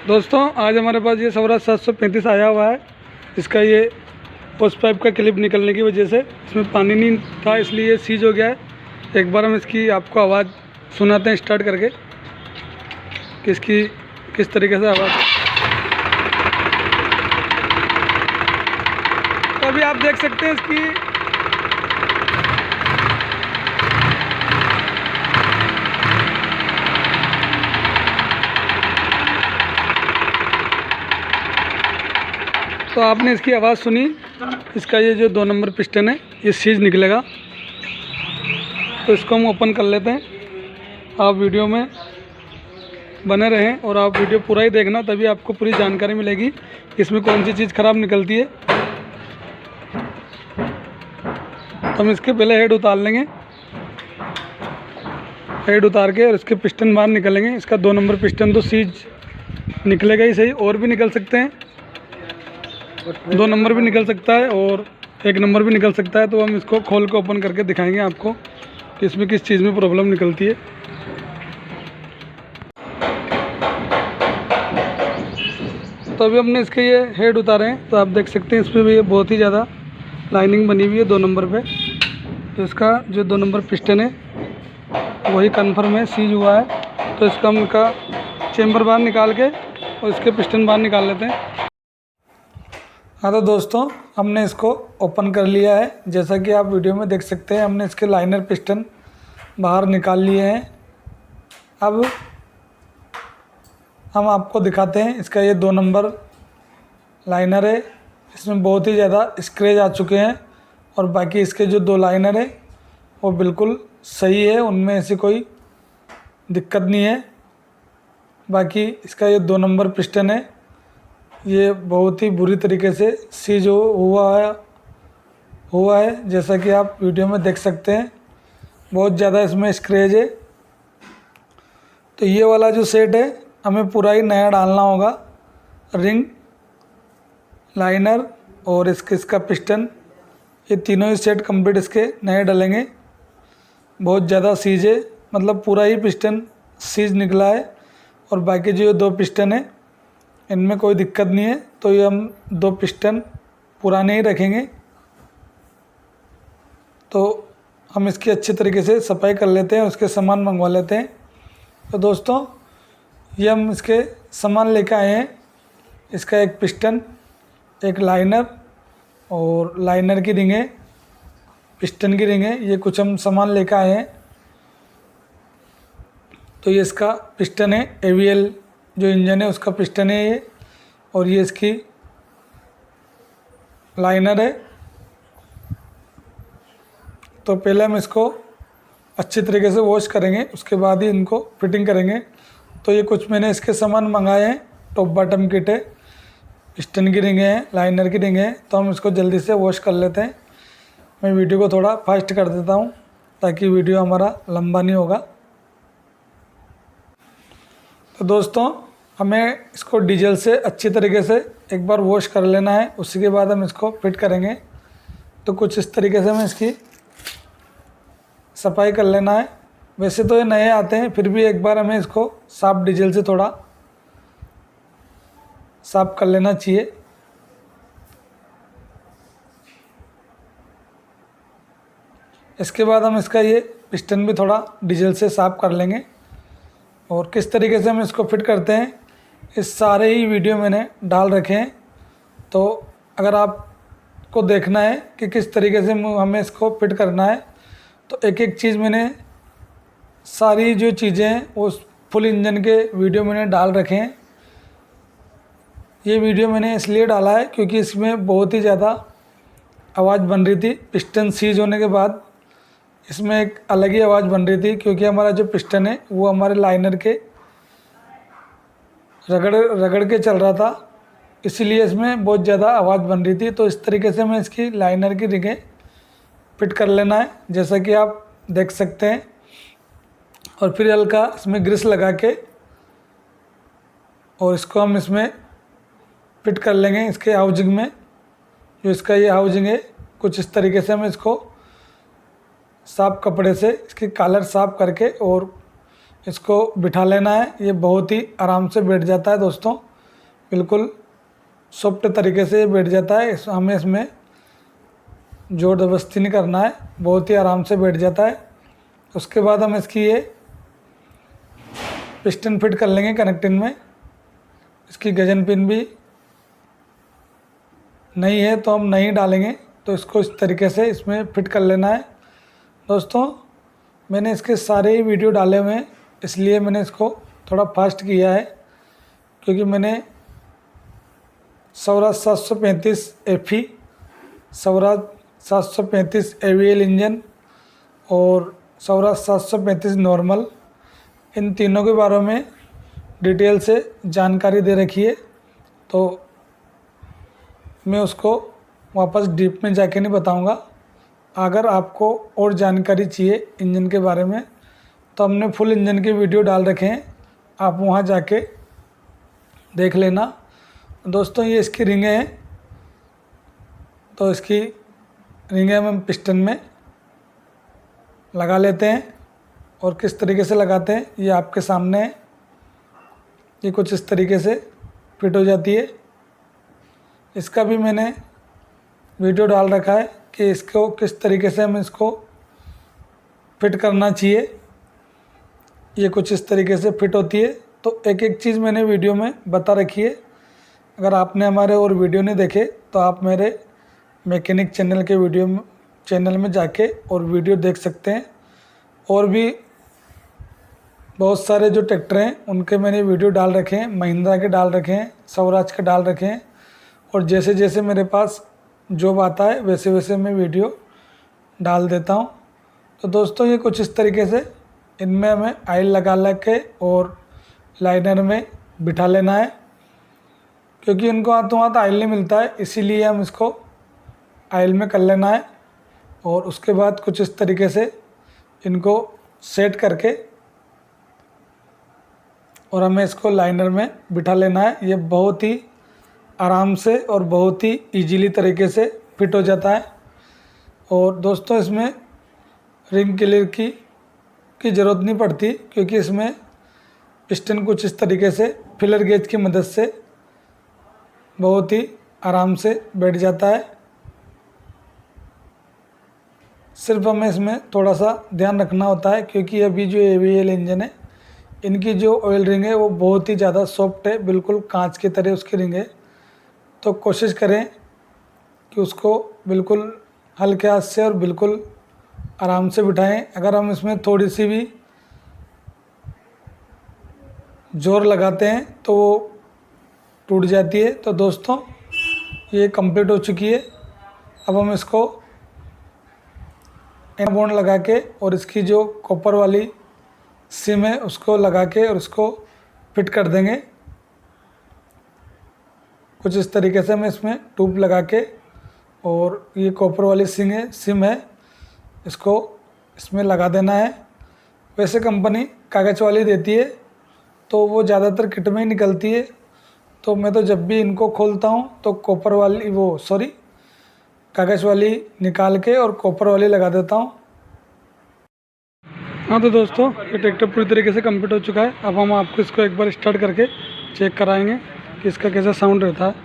दोस्तों आज हमारे पास ये स्वराज 735 आया हुआ है। इसका ये पोस्ट पाइप का क्लिप निकलने की वजह से इसमें पानी नहीं था, इसलिए ये सीज हो गया है। एक बार हम इसकी आपको आवाज़ सुनाते हैं स्टार्ट करके कि इसकी किस तरीके से आवाज़। तो अभी आप देख सकते हैं इसकी तो आपने इसकी आवाज़ सुनी। इसका ये जो 2 नंबर पिस्टन है ये सीज निकलेगा, तो इसको हम ओपन कर लेते हैं। आप वीडियो में बने रहें और आप वीडियो पूरा ही देखना, तभी आपको पूरी जानकारी मिलेगी कि इसमें कौन सी चीज़ ख़राब निकलती है। तो हम इसके पहले हेड उतार लेंगे, हेड उतार के और इसके पिस्टन बाहर निकलेंगे। इसका 2 नंबर पिस्टन तो सीज निकलेगा ही सही, और भी निकल सकते हैं, 2 नंबर भी निकल सकता है और 1 नंबर भी निकल सकता है। तो हम इसको खोल के ओपन करके दिखाएंगे आपको कि इसमें किस चीज़ में प्रॉब्लम निकलती है। तो अभी हमने इसके ये हेड उतारे हैं, तो आप देख सकते हैं इसमें भी ये बहुत ही ज़्यादा लाइनिंग बनी हुई है 2 नंबर पे। तो इसका जो 2 नंबर पिस्टन है वही कन्फर्म है, सीज हुआ है। तो इसका हम इसका चेम्बर बाहर निकाल के और इसके पिस्टन बाहर निकाल लेते हैं। हाँ तो दोस्तों हमने इसको ओपन कर लिया है, जैसा कि आप वीडियो में देख सकते हैं। हमने इसके लाइनर पिस्टन बाहर निकाल लिए हैं। अब हम आपको दिखाते हैं इसका ये 2 नंबर लाइनर है। इसमें बहुत ही ज़्यादा स्क्रैच आ चुके हैं और बाकी इसके जो 2 लाइनर है वो बिल्कुल सही है, उनमें ऐसी कोई दिक्कत नहीं है। बाकी इसका ये 2 नंबर पिस्टन है, ये बहुत ही बुरी तरीके से सीज हुआ है, जैसा कि आप वीडियो में देख सकते हैं। बहुत ज़्यादा इसमें स्क्रैच है। तो ये वाला जो सेट है हमें पूरा ही नया डालना होगा। रिंग, लाइनर और इसका पिस्टन, ये तीनों ही सेट कंप्लीट इसके नए डलेंगे। बहुत ज़्यादा सीज है, मतलब पूरा ही पिस्टन सीज निकला है और बाकी जो 2 पिस्टन है इनमें कोई दिक्कत नहीं है। तो ये हम 2 पिस्टन पुराने ही रखेंगे। तो हम इसकी अच्छी तरीके से सफाई कर लेते हैं, उसके सामान मंगवा लेते हैं। तो दोस्तों ये हम इसके सामान लेकर आए हैं। इसका एक पिस्टन, एक लाइनर और लाइनर की रिंग है, पिस्टन की रिंग है, ये कुछ हम सामान लेकर आए हैं। तो ये इसका पिस्टन है, AVL जो इंजन है उसका पिस्टन है ये, और ये इसकी लाइनर है। तो पहले हम इसको अच्छी तरीके से वॉश करेंगे, उसके बाद ही इनको फिटिंग करेंगे। तो ये कुछ मैंने इसके सामान मंगाए हैं। टॉप बॉटम किट है, पिस्टन की रिंग है, लाइनर की रिंग है। तो हम इसको जल्दी से वॉश कर लेते हैं। मैं वीडियो को थोड़ा फास्ट कर देता हूँ ताकि वीडियो हमारा लंबा नहीं होगा। तो दोस्तों हमें इसको डीजल से अच्छी तरीके से एक बार वॉश कर लेना है, उसी के बाद हम इसको फिट करेंगे। तो कुछ इस तरीके से हमें इसकी सफाई कर लेना है। वैसे तो ये नए आते हैं, फिर भी एक बार हमें इसको साफ डीजल से थोड़ा साफ कर लेना चाहिए। इसके बाद हम इसका ये पिस्टन भी थोड़ा डीजल से साफ कर लेंगे। और किस तरीके से हम इसको फिट करते हैं इस सारे ही वीडियो मैंने डाल रखे हैं। तो अगर आपको देखना है कि किस तरीके से हमें इसको फिट करना है, तो एक एक चीज़ मैंने सारी जो चीज़ें हैं वो फुल इंजन के वीडियो मैंने डाल रखे हैं। ये वीडियो मैंने इसलिए डाला है क्योंकि इसमें बहुत ही ज़्यादा आवाज़ बन रही थी। पिस्टन सीज होने के बाद इसमें एक अलग ही आवाज़ बन रही थी, क्योंकि हमारा जो पिस्टन है वो हमारे लाइनर के रगड़ के चल रहा था, इसीलिए इसमें बहुत ज़्यादा आवाज़ बन रही थी। तो इस तरीके से हमें इसकी लाइनर की रिंगें फिट कर लेना है, जैसा कि आप देख सकते हैं। और फिर हल्का इसमें ग्रीस लगा के और इसको हम इसमें फिट कर लेंगे। इसके हाउजिंग में जो इसका ये हाउजिंग है, कुछ इस तरीके से हम इसको साफ कपड़े से इसकी कॉलर साफ करके और इसको बिठा लेना है। ये बहुत ही आराम से बैठ जाता है दोस्तों। बिल्कुल सॉफ्ट तरीके से बैठ जाता है। हमें इसमें जोर जबरदस्ती नहीं करना है, बहुत ही आराम से बैठ जाता है। उसके बाद हम इसकी ये पिस्टन फिट कर लेंगे कनेक्टिंग में। इसकी गजन पिन भी नहीं है तो हम नहीं डालेंगे, तो इसको इस तरीके से इसमें फिट कर लेना है। दोस्तों मैंने इसके सारे ही वीडियो डाले हुए हैं, इसलिए मैंने इसको थोड़ा फास्ट किया है, क्योंकि मैंने Swaraj 735 FE, Swaraj 735 AVL engine और स्वराज 735 नॉर्मल, इन तीनों के बारे में डिटेल से जानकारी दे रखी है। तो मैं उसको वापस डीप में जाके नहीं बताऊंगा। अगर आपको और जानकारी चाहिए इंजन के बारे में तो हमने फुल इंजन के वीडियो डाल रखे हैं, आप वहां जाके देख लेना। दोस्तों ये इसकी रिंगें हैं, तो इसकी रिंगें हम पिस्टन में लगा लेते हैं और किस तरीके से लगाते हैं ये आपके सामने है। ये कुछ इस तरीके से फिट हो जाती है। इसका भी मैंने वीडियो डाल रखा है कि इसको किस तरीके से हमें इसको फिट करना चाहिए। ये कुछ इस तरीके से फिट होती है। तो एक एक चीज़ मैंने वीडियो में बता रखी है। अगर आपने हमारे और वीडियो नहीं देखे तो आप मेरे मैकेनिक चैनल में जाके और वीडियो देख सकते हैं। और भी बहुत सारे जो ट्रैक्टर हैं उनके मैंने वीडियो डाल रखे हैं, महिंद्रा के डाल रखे हैं, स्वराज के डाल रखे हैं। और जैसे जैसे मेरे पास जॉब आता है वैसे वैसे मैं वीडियो डाल देता हूं। तो दोस्तों ये कुछ इस तरीके से इनमें हमें ऑयल लगा के और लाइनर में बिठा लेना है, क्योंकि इनको हाथों हाथ ऑयल नहीं मिलता है, इसीलिए हम इसको ऑयल में कर लेना है। और उसके बाद कुछ इस तरीके से इनको सेट करके और हमें इसको लाइनर में बिठा लेना है। ये बहुत ही आराम से और बहुत ही इजीली तरीके से फिट हो जाता है। और दोस्तों इसमें रिंग क्लियर की ज़रूरत नहीं पड़ती, क्योंकि इसमें पिस्टन कुछ इस तरीके से फिलर गेज की मदद से बहुत ही आराम से बैठ जाता है। सिर्फ हमें इसमें थोड़ा सा ध्यान रखना होता है, क्योंकि अभी जो AVL इंजन है इनकी जो ऑयल रिंग है वो बहुत ही ज़्यादा सॉफ्ट है, बिल्कुल कांच की तरह उसकी रिंग है। तो कोशिश करें कि उसको बिल्कुल हल्के हाथ से और बिल्कुल आराम से बिठाएं। अगर हम इसमें थोड़ी सी भी जोर लगाते हैं तो वो टूट जाती है। तो दोस्तों ये कंप्लीट हो चुकी है। अब हम इसको एंड बॉन्ड लगा के और इसकी जो कॉपर वाली सिम है उसको लगा के और उसको फिट कर देंगे। कुछ इस तरीके से हमें इसमें ट्यूब लगा के और ये कॉपर वाली सिम है इसको इसमें लगा देना है। वैसे कंपनी कागज़ वाली देती है तो वो ज़्यादातर किट में ही निकलती है। तो मैं तो जब भी इनको खोलता हूँ तो कागज़ वाली निकाल के और कॉपर वाली लगा देता हूँ। हाँ तो दोस्तों ये ट्रैक्टर पूरी तरीके से कंप्लीट हो चुका है। अब हम आपको इसको एक बार स्टार्ट करके चेक कराएंगे कि इसका कैसा साउंड रहता है।